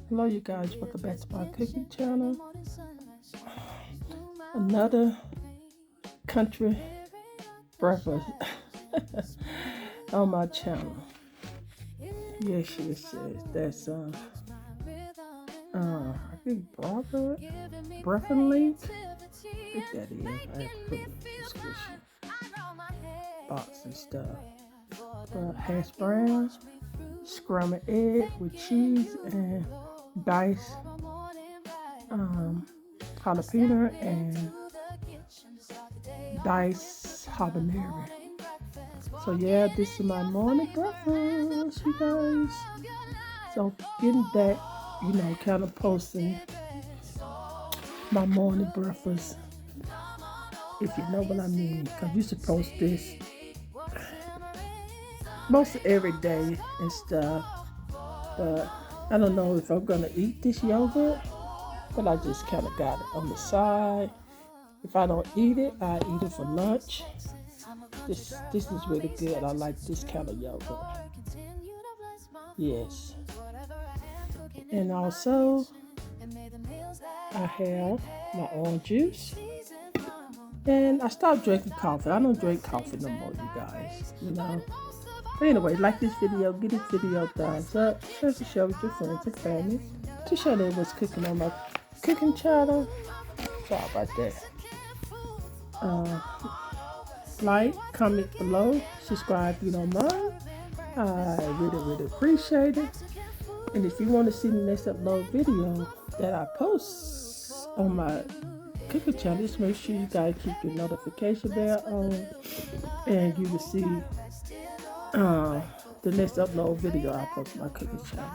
Hello you guys, welcome back to my cooking channel. Another country breakfast on my channel. Yes. That's I think breakfast link. I think that is. I have to put it in the description box and stuff. Hash browns, scrambled egg with cheese and diced jalapeno and diced habanero. So yeah, this is my morning breakfast, you guys. So getting that, kind of posting my morning breakfast, if you know what I mean, because you should post this most every day and stuff. But I don't know if I'm gonna eat this yogurt, but I just kind of got it on the side. If I don't eat it, I eat it for lunch. This is really good. I like this kind of yogurt. Yes. And also, I have my orange juice. And I stopped drinking coffee. I don't drink coffee no more, you guys. But anyway, like this video, give this video a thumbs up, share with your friends and family to show them what's cooking on my cooking channel. Sorry about that. Like, comment below, subscribe if you don't mind. I really appreciate it. And if you want to see the next upload video that I post on my cooking channel, just make sure you guys keep your notification bell on, and you will see the next upload video I post on my cooking channel.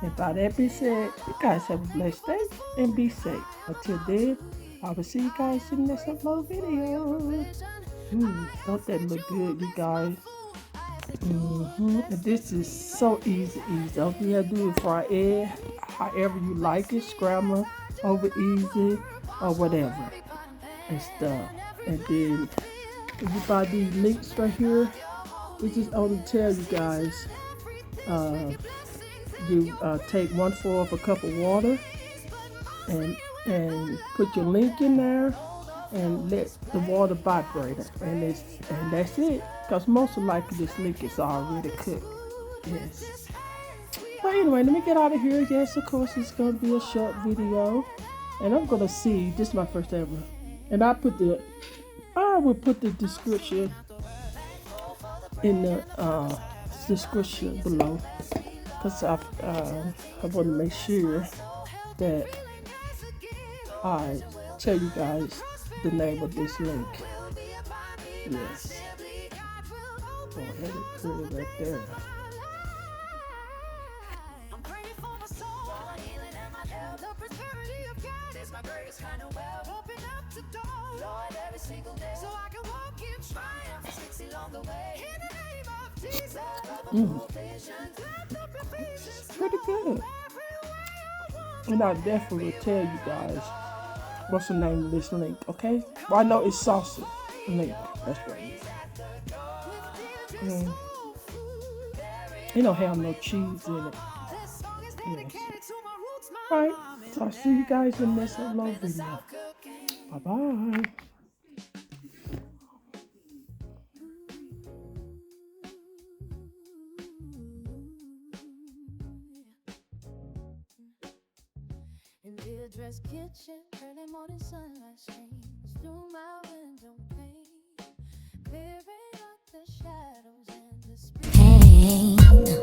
And by that being said, you guys have a blessed day and be safe. Until then, I will see you guys in the next upload video. Don't that look good, you guys? And this is so easy. All you have to do is fry egg however you like it, scramble over easy or whatever and stuff. And then if you buy these links right here, it just only tell you guys you take 1/4 a cup of water and put your link in there and let the water vibrate, and that's it. Because most likely this link is already cooked. Yes. But anyway, let me get out of here. Yes, of course it's gonna be a short video, and I'm gonna see. This is my first ever, and I will put the description in the description below, because I want to make sure that I tell you guys the name of this link. Yes. Go ahead and put it right there. Pretty good. And I definitely will tell you guys what's the name of this link, okay? Well, I know it's salsa link. That's right. It don't have no cheese in it. Yes. Alright, so I'll see you guys in the next upload video. Bye-bye. In Deirdre's kitchen, early morning sunlight streams through my window pane, clearing up the shadows and the spring.